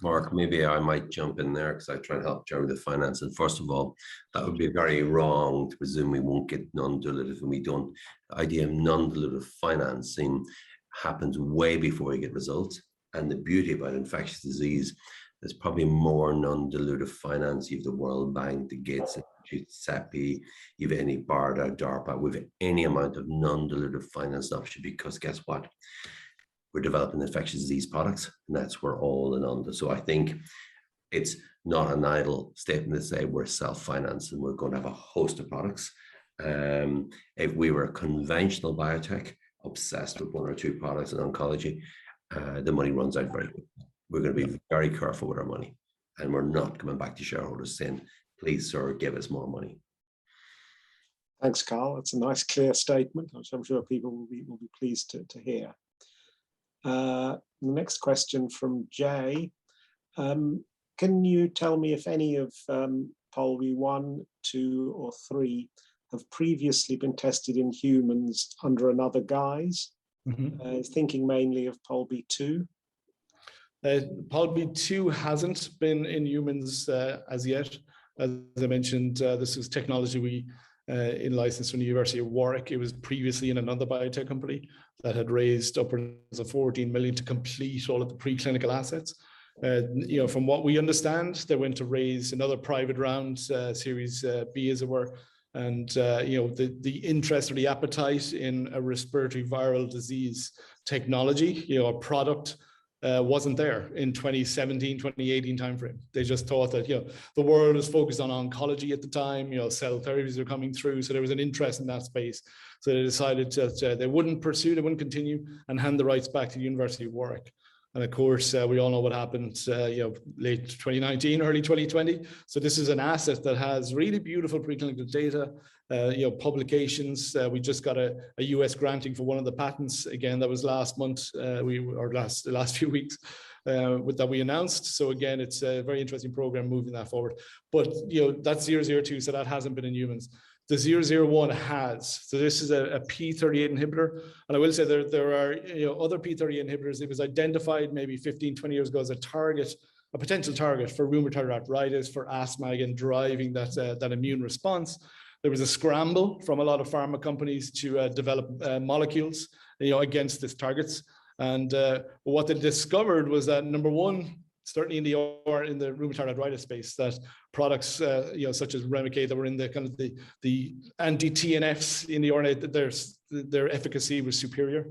Mark, maybe I might jump in there because I try and help Jeremy with finance. And first of all, that would be very wrong to presume we won't get non-dilutive, and we don't. The idea of non-dilutive financing happens way before you get results. And the beauty about infectious disease, there's probably more non-dilutive finance. You have the World Bank, the Gates Institute, CEPI, you have any BARDA, DARPA, with any amount of non-dilutive finance option, because guess what? We're developing infectious disease products, and that's where all in under. So I think it's not an idle statement to say we're self-financed and we're going to have a host of products. If we were a conventional biotech obsessed with 1 or 2 products in oncology, the money runs out very quickly. We're going to be very careful with our money, and we're not coming back to shareholders saying, please, sir, give us more money. Thanks, Carl. That's a nice, clear statement, which I'm sure people will be pleased to hear. The next question from Jay. Can you tell me if any of POLB 1, 2, or 3 have previously been tested in humans under another guise? Thinking mainly of POLB 2. POLB 2 hasn't been in humans as yet. As I mentioned, this is technology we in license from the University of Warwick. It was previously in another biotech company that had raised upwards of 14 million to complete all of the preclinical assets. From what we understand, they went to raise another private round, Series B as it were. And the interest or the appetite in a respiratory viral disease technology, a product, wasn't there in 2017, 2018 timeframe. They just thought that the world was focused on oncology at the time. Cell therapies were coming through, so there was an interest in that space. So they decided that they wouldn't continue, and hand the rights back to the University of Warwick. And of course, we all know what happened, late 2019, early 2020. So this is an asset that has really beautiful preclinical data, publications. We just got a US granting for one of the patents. Again, that was last month, the last few weeks that we announced. So again, it's a very interesting program moving that forward. But that's 002, so that hasn't been in humans. The 001 has. So this is a P38 inhibitor. And I will say there are other P38 inhibitors. It was identified maybe 15, 20 years ago as a potential target for rheumatoid arthritis, for asthma, again, driving that immune response. There was a scramble from a lot of pharma companies to develop molecules against these targets. And what they discovered was that, number one, certainly in the rheumatoid arthritis space, that products such as Remicade that were in the kind of the anti-TNFs in the RNA, their efficacy was superior.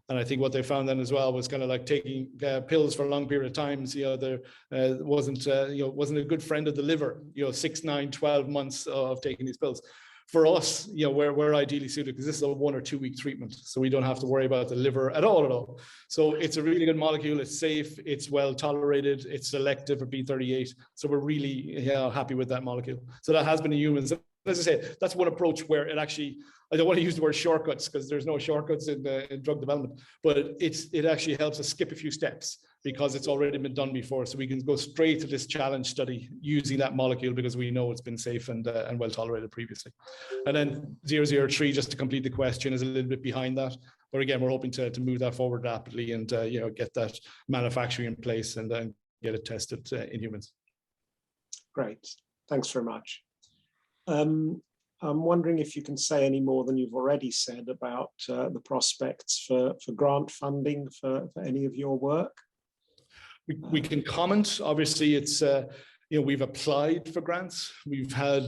And I think what they found then as well was kind of like taking pills for a long period of time. There wasn't a good friend of the liver. 6, 9, 12 months of taking these pills. For us, we're ideally suited because this is a 1 or 2 week treatment, so we don't have to worry about the liver at all. So it's a really good molecule. It's safe. It's well tolerated. It's selective for B38. So we're really happy with that molecule. So that has been in humans. As I say, that's one approach where it actually, I don't want to use the word shortcuts because there's no shortcuts in drug development, but it actually helps us skip a few steps because it's already been done before. So we can go straight to this challenge study using that molecule because we know it's been safe and well tolerated previously. And then 003, just to complete the question, is a little bit behind that. But again, we're hoping to move that forward rapidly and get that manufacturing in place and then get it tested in humans. Great, thanks very much. I'm wondering if you can say any more than you've already said about the prospects for grant funding for any of your work. We can comment. Obviously, it's we've applied for grants. We've had,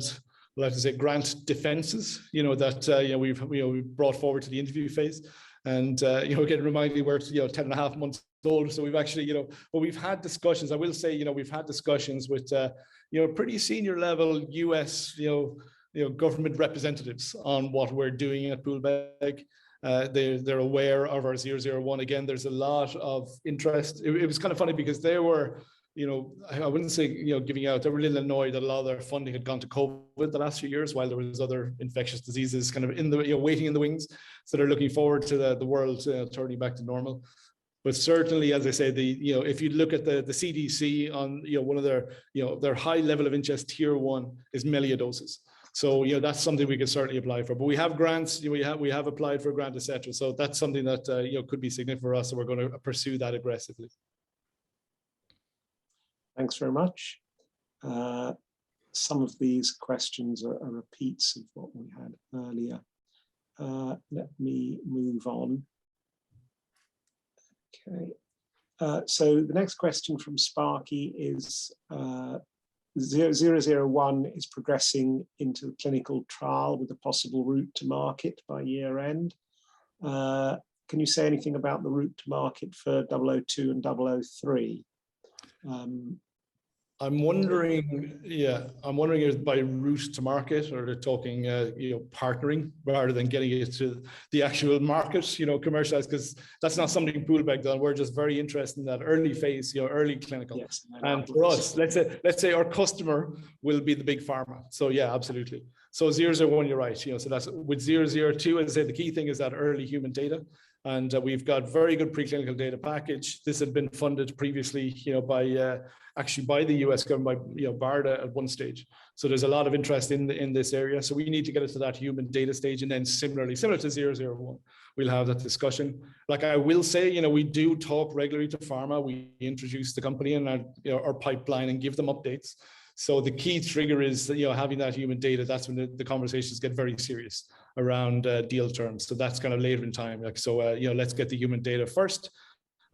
well, I have to say, grant defenses. That we've brought forward to the interview phase, and again, reminding we're 10.5 months old. So we've actually but we've had discussions. I will say we've had discussions with pretty senior level US government representatives on what we're doing at Poolbeg. They're aware of our 001. Again, there's a lot of interest. It was kind of funny because they were, I wouldn't say, giving out, they were a little annoyed that a lot of their funding had gone to COVID the last few years while there was other infectious diseases kind of in the, waiting in the wings. So they're looking forward to the world turning back to normal. But certainly, as I say, if you look at the CDC on, one of their high level of interest, tier 1 is melioidosis. So, that's something we could certainly apply for. But we have grants, we have applied for a grant, etc. So that's something that, could be significant for us. So we're going to pursue that aggressively. Thanks very much. Some of these questions are repeats of what we had earlier. Let me move on. Okay. So the next question from Sparky is 001 is progressing into the clinical trial with a possible route to market by year end. Can you say anything about the route to market for 002 and 003? I'm wondering if by route to market, or they're talking, partnering rather than getting it to the actual market, commercialized, because that's not something Poolbeg done. We're just very interested in that early phase, early clinical. Yes, and for us, let's say our customer will be the big pharma. So yeah, absolutely. So 001, you're right. So that's with 002, as I say, the key thing is that early human data. And we've got very good preclinical data package. This had been funded previously, by the US government, by BARDA at one stage. So there's a lot of interest in this area. So we need to get it to that human data stage, and then similar to 001, we'll have that discussion. Like I will say, we do talk regularly to pharma. We introduce the company and our pipeline and give them updates. So the key trigger is that, having that human data. That's when the conversations get very serious around deal terms. So that's kind of later in time. Let's get the human data first.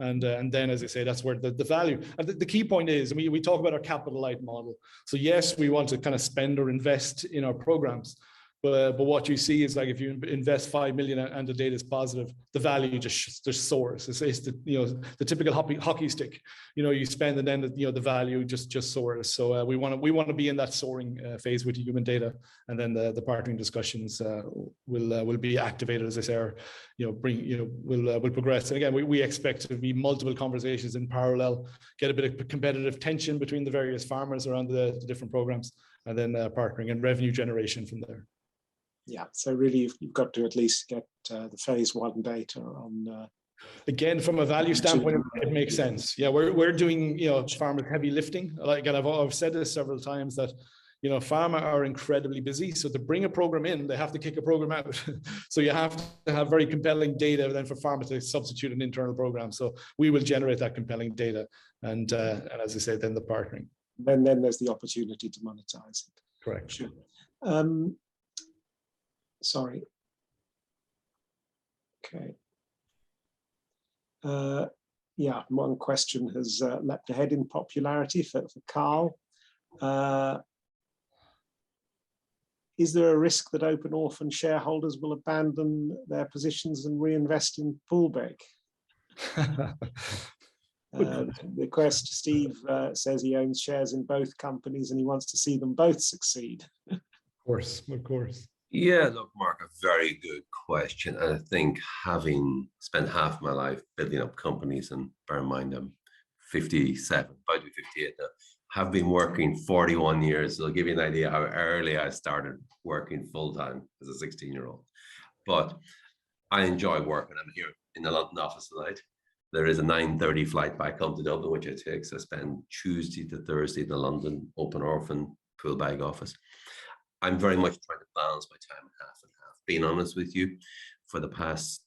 And then, as I say, that's where the value. And the key point is, we talk about our capital light model. So yes, we want to kind of spend or invest in our programs. But what you see is, like, if you invest 5 million and the data is positive, the value just soars. It's the typical hockey stick. You spend and then the value just soars. So we want to be in that soaring phase with the human data, and then the partnering discussions will be activated, as I say, or will progress. And again, we expect to be multiple conversations in parallel, get a bit of competitive tension between the various farmers around the different programs, and then partnering and revenue generation from there. Yeah, so really you've got to at least get the phase 1 data on. Again, from a value standpoint, it makes sense. Yeah, we're doing farmers heavy lifting. Like, and I've said this several times that pharma are incredibly busy. So to bring a program in, they have to kick a program out. So you have to have very compelling data then for pharma to substitute an internal program. So we will generate that compelling data, and as I said, then the partnering. Then there's the opportunity to monetize it. Correct. Sure. Sorry. Okay. Yeah, one question has leapt ahead in popularity for Carl. Is there a risk that open orphan shareholders will abandon their positions and reinvest in Poolbeg? Steve says he owns shares in both companies and he wants to see them both succeed. Of course. Yeah, look, Mark, a very good question. And I think, having spent half my life building up companies, and bear in mind I'm 57, about to be 58 now, have been working 41 years. So I'll give you an idea how early I started working full-time as a 16-year-old. But I enjoy working. I'm here in the London office tonight. There is a 9:30 flight back home to Dublin, which I take. So I spend Tuesday to Thursday in the London open orphan Poolbeg office. I'm very much trying to balance my time half and half. Being honest with you, for the past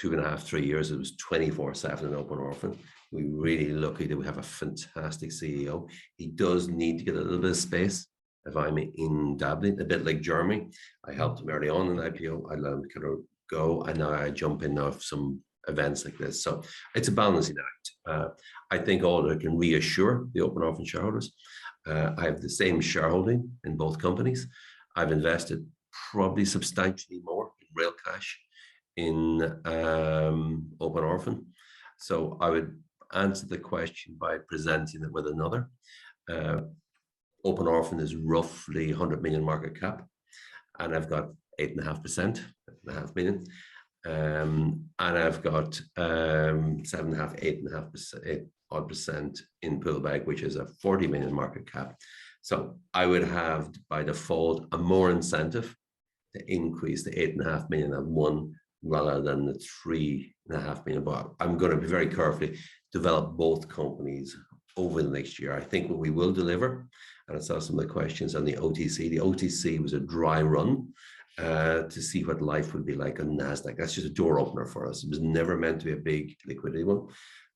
2.5, 3 years, it was 24/7 in open orphan. We're really lucky that we have a fantastic CEO. He does need to get a little bit of space. If I'm in Dublin, a bit like Jeremy, I helped him early on in IPO. I let him kind of go, and now I jump in now for some events like this. So it's a balancing act. I think all I can reassure the open orphan shareholders, I have the same shareholding in both companies. I've invested probably substantially more in real cash in open orphan. So I would answer the question by presenting it with another. Open orphan is roughly 100 million market cap, and I've got 8.5%, 8.5 million. And I've got 7.5, 8.5%, 8% in Poolbeg, which is a 40 million market cap. So I would have, by default, a more incentive to increase the 8.5 million at one rather than the 3.5 million. But I'm going to be very carefully develop both companies over the next year. I think what we will deliver, and I saw some of the questions on the OTC. The OTC was a dry run to see what life would be like on NASDAQ. That's just a door opener for us. It was never meant to be a big liquidity one.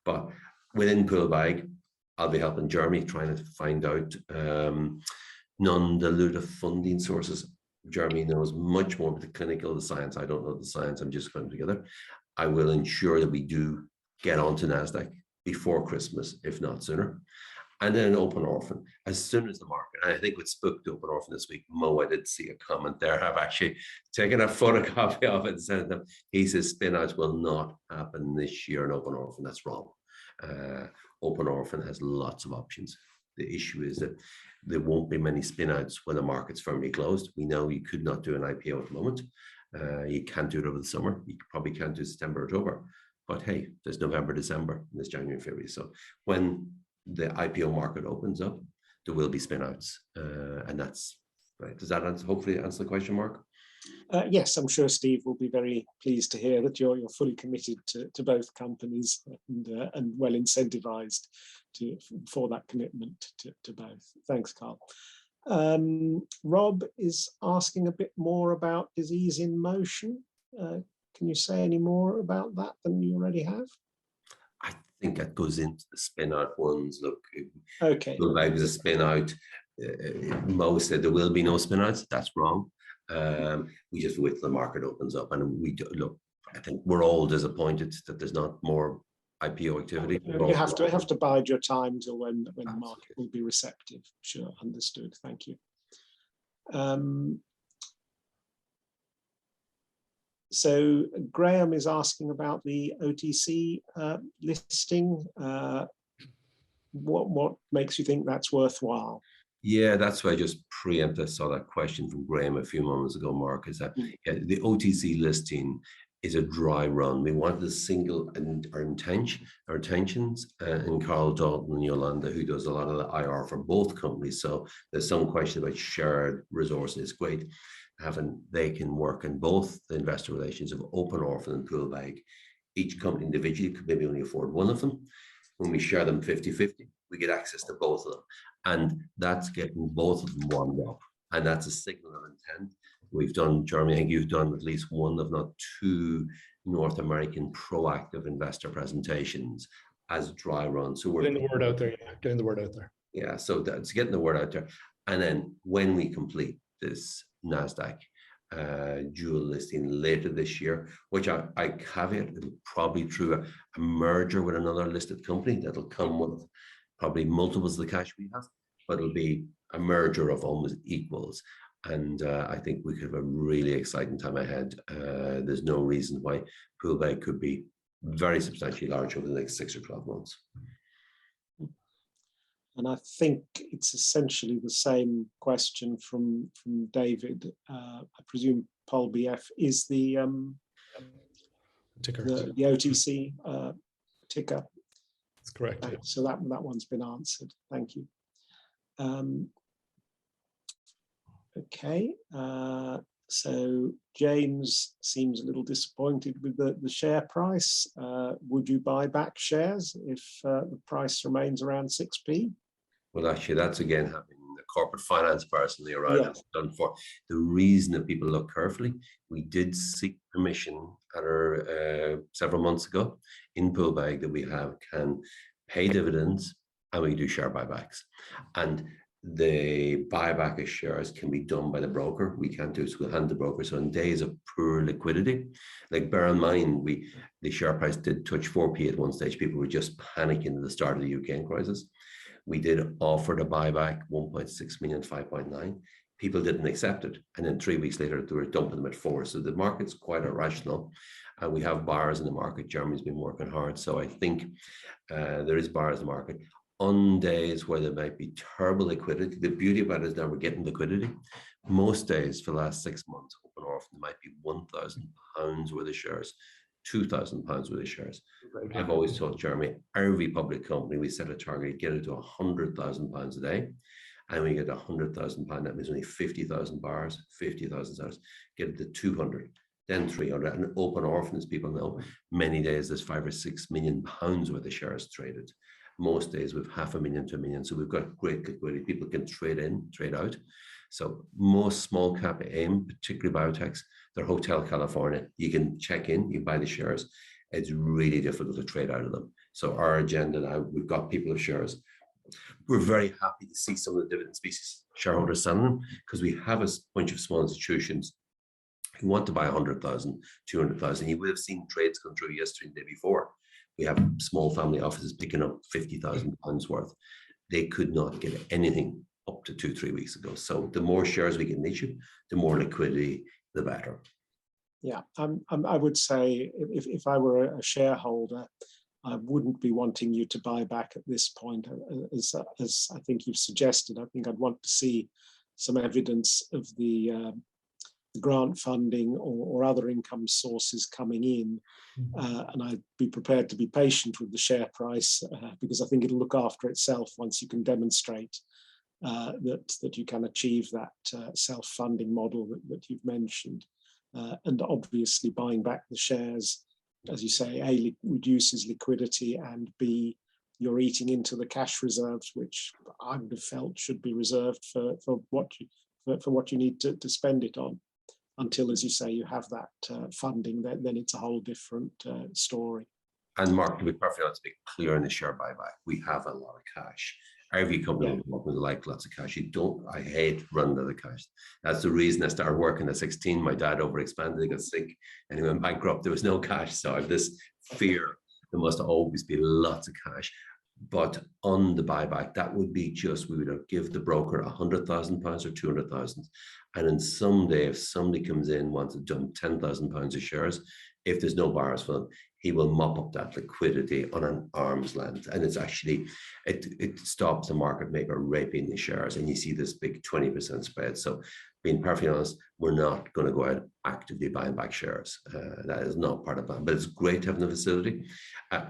But within Poolbeg, I'll be helping Jeremy trying to find out non-dilutive funding sources. Jeremy knows much more about the clinical, the science. I don't know the science. I'm just putting together. I will ensure that we do get onto NASDAQ before Christmas, if not sooner. And then open orphan, as soon as the market, and I think with Spook to open orphan this week, Mo, I did see a comment there. I've actually taken a photocopy of it and sent them. He says spin-outs will not happen this year in open orphan. That's wrong. Open orphan has lots of options. The issue is that there won't be many spin-outs when the market's firmly closed. We know you could not do an IPO at the moment. You can't do it over the summer. You probably can't do September, October. But hey, there's November, December, there's January, February. So when the IPO market opens up, there will be spin-outs. And that's right. Does that hopefully answer the question, Mark? Yes, I'm sure Steve will be very pleased to hear that you're fully committed to both companies and well incentivized for that commitment to both. Thanks, Carl. Rob is asking a bit more about disease in motion. Can you say any more about that than you already have? I think that goes into the spin-out ones. Look, okay. Poolbeg is a spin-out. Mo said there will be no spin-outs. That's wrong. We just wait till the market opens up, and we do, look. I think we're all disappointed that there's not more IPO activity. You have to bide your time till when the market will be receptive. Sure, understood. Thank you. So Graham is asking about the OTC listing. What makes you think that's worthwhile? Yeah, that's why I just preempted. I saw that question from Graham a few moments ago, Mark, is that the OTC listing is a dry run. We wanted to single and our intentions, and Carl Dalton and Yolanda, who does a lot of the IR for both companies. So there's some question about shared resources. It's great having they can work in both the investor relations of Open Orphan and Poolbeg. Each company individually could maybe only afford one of them. When we share them 50-50, we get access to both of them. And that's getting both of them warmed up. And that's a signal of intent. We've done, Jeremy, I think you've done at least one, if not two, North American proactive investor presentations as dry runs. So we're getting the word out there. Yeah, getting the word out there. Yeah, so that's getting the word out there. And then when we complete this NASDAQ dual listing later this year, which I caveat, it'll probably through a merger with another listed company that'll come with probably multiples of the cash we have, but it'll be a merger of almost equals. And I think we could have a really exciting time ahead. There's no reason why Poolbeg could be very substantially large over the next 6 or 12 months. And I think it's essentially the same question from David. I presume POLBF is the ticker, the OTC ticker. That's correct. Yeah. So that one's been answered. Thank you. Okay. So James seems a little disappointed with the share price. Would you buy back shares if the price remains around 6p? Well, actually, that's again having the corporate finance personally around Yes. done for. The reason that people look carefully, we did seek permission at our several months ago in Poolbeg that we can pay dividends and we do share buybacks. And the buyback of shares can be done by the broker. We can't do it, so we'll hand the broker. So in days of poor liquidity, like bear in mind, the share price did touch 4p at one stage. People were just panicking at the start of the Ukraine crisis. We did offer the buyback 1.6 million, 5.9. People didn't accept it. And then 3 weeks later, they were dumping them at 4. So the market's quite irrational. We have buyers in the market. Jeremy's been working hard. So I think there is buyers in the market. On days where there might be terrible liquidity, the beauty about it is now we're getting liquidity. Most days for the last 6 months, Open Orphan, there might be £1,000 worth of shares, £2,000 worth of shares. I've always told Jeremy, every public company, we set a target, get it to £100,000 a day. And we get £100,000, that means only 50,000 bars, 50,000 shares, get it to 200, then 300. And Open Orphan, as people know, many days there's £5 or £6 million worth of shares traded. Most days we've 500,000 to 1 million. So we've got great liquidity. People can trade in, trade out. So most small cap AIM, particularly biotechs, they're Hotel California. You can check in, you buy the shares. It's really difficult to trade out of them. So our agenda now, we've got people of shares. We're very happy to see some of the dividend species shareholders selling them because we have a bunch of small institutions who want to buy 100,000, 200,000. You would have seen trades come through yesterday and the day before. We have small family offices picking up £50,000 worth. They could not get anything up to 2-3 weeks ago. So the more shares we can issue, the more liquidity, the better. Yeah, I would say if I were a shareholder, I wouldn't be wanting you to buy back at this point, as I think you've suggested. I think I'd want to see some evidence of the grant funding or other income sources coming in, and I'd be prepared to be patient with the share price because I think it'll look after itself once you can demonstrate that you can achieve that self-funding model that you've mentioned. And obviously buying back the shares, as you say, A, reduces liquidity, and B, you're eating into the cash reserves, which I would have felt should be reserved for what you need to spend it on. Until, as you say, you have that funding, then it's a whole different story. And Mark, to be perfectly honest, to be clear in the share buyback, we have a lot of cash. Every company would like lots of cash. I hate running out of cash. That's the reason I started working at 16. My dad overexpanded, he got sick, and he went bankrupt. There was no cash. So I have this fear there must always be lots of cash. But on the buyback, that would be just, we would give the broker £100,000 or 200,000. And then someday, if somebody comes in, wants to dump £10,000 of shares, if there's no buyers for them, he will mop up that liquidity on an arm's length. And it's actually, it stops the market maker raping the shares. And you see this big 20% spread. So being perfectly honest, we're not going to go out actively buying back shares. That is not part of the plan, but it's great having the facility.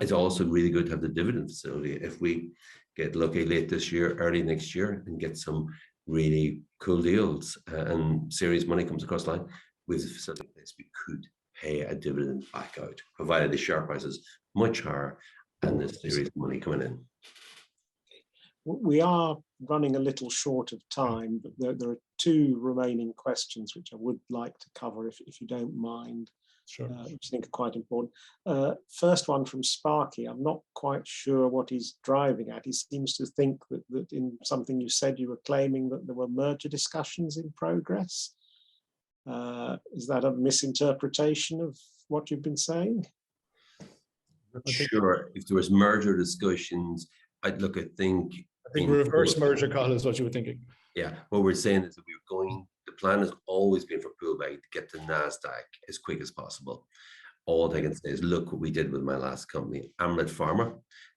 It's also really good to have the dividend facility. If we get lucky late this year, early next year, and get some really cool deals and serious money comes across the line, with the facility in place, we could pay a dividend back out, provided the share price is much higher and there's serious money coming in. We are running a little short of time, but there are two remaining questions which I would like to cover, if you don't mind. Sure. Which I think are quite important. First one from Sparky. I'm not quite sure what he's driving at. He seems to think that in something you said, you were claiming that there were merger discussions in progress. Is that a misinterpretation of what you've been saying? Sure. If there was merger discussions, I think reverse merger, Colin, is what you were thinking. Yeah, what we're saying is that the plan has always been for Poolbeg to get to NASDAQ as quick as possible. All they can say is, look what we did with my last company, Untitled Pharma,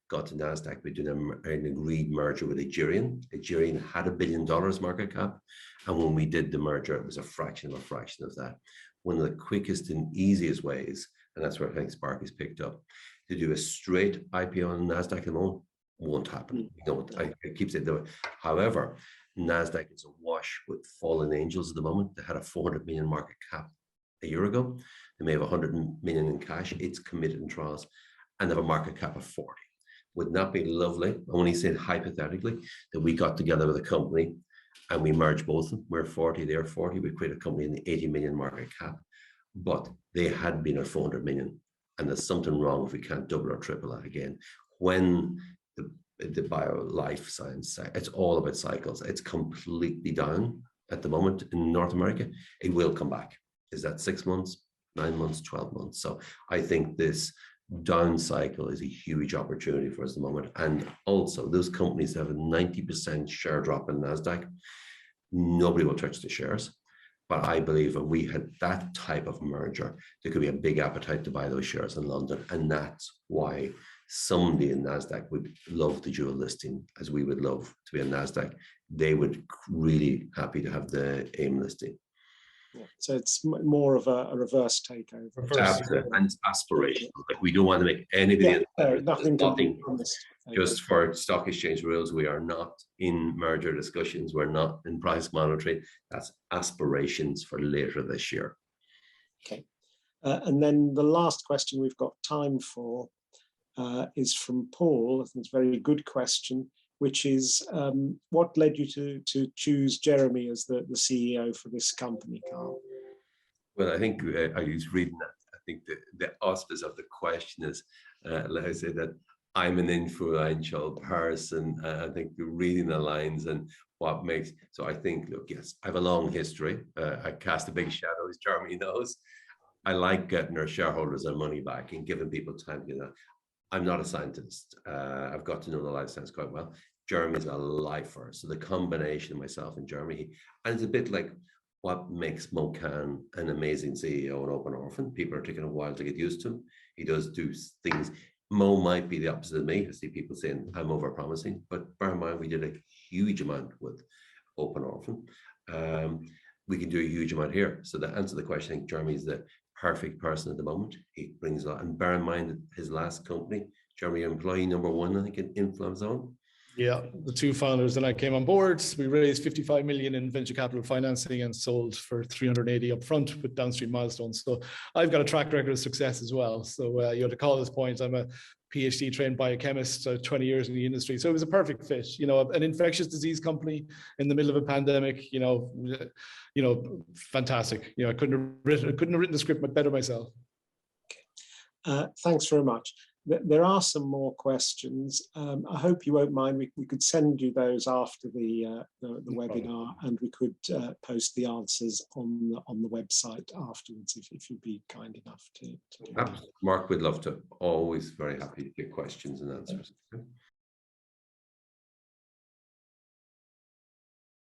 got to NASDAQ. We did an agreed merger with Agerian. Agerian had $1 billion market cap. And when we did the merger, it was a fraction of that. One of the quickest and easiest ways, and that's where I think Sparky's picked up, to do a straight IPO on NASDAQ at the moment won't happen. I keep saying that. However, NASDAQ is awash with fallen angels at the moment. They had a 400 million market cap a year ago. They may have 100 million in cash. It's committed in trials, and they have a market cap of 40. Would not be lovely? I only said hypothetically that we got together with a company and we merged both of them. We're 40, they're 40. We create a company in the 80 million market cap, but they had been at 400 million. And there's something wrong if we can't double or triple that again. When the bio life science, it's all about cycles. It's completely down at the moment in North America. It will come back. Is that 6 months, 9 months, 12 months? So I think this down cycle is a huge opportunity for us at the moment. And also those companies have a 90% share drop in NASDAQ. Nobody will touch the shares. But I believe if we had that type of merger, there could be a big appetite to buy those shares in London. And that's why somebody in NASDAQ would love the dual listing, as we would love to be in NASDAQ. They would really happy to have the AIM listing. Yeah. So it's more of a reverse takeover. And it's aspirational. Like, we don't want to make anybody nothing just for stock exchange rules. We are not in merger discussions. We're not in price monitoring. That's aspirations for later this year. Okay. And then the last question we've got time for is from Paul. I think it's a very good question, which is, what led you to choose Jeremy as the CEO for this company, Carl? Well, I think I was reading that. I think the auspice of the question is, let I say that I'm an influential person. I think reading the lines and what makes, so I think, look, yes, I have a long history. I cast a big shadow, as Jeremy knows. I like getting our shareholders their money back and giving people time to get that. I'm not a scientist. I've got to know the life science quite well. Jeremy's a lifer. So the combination of myself and Jeremy, and it's a bit like what makes Mo Khan an amazing CEO and Open Orphan. People are taking a while to get used to him. He does do things. Mo might be the opposite of me. I see people saying I'm over-promising, but bear in mind, we did a huge amount with Open Orphan. We can do a huge amount here. So to answer the question, I think Jeremy's the perfect person at the moment. He brings a lot. And bear in mind that his last company, Jeremy, employee number 1, I think, in Influenza. Yeah, the two founders and I came on board. We raised 55 million in venture capital financing and sold for 380 up front with downstream milestones. So I've got a track record of success as well. So to call this point, I'm a PhD trained biochemist, 20 years in the industry. So it was a perfect fit, an infectious disease company in the middle of a pandemic, fantastic. I couldn't have written the script better myself. Thanks very much. There are some more questions. I hope you won't mind. We could send you those after the webinar, and we could post the answers on the website afterwards if you'd be kind enough to do that. Mark, we'd love to. Always very happy to get questions and answers.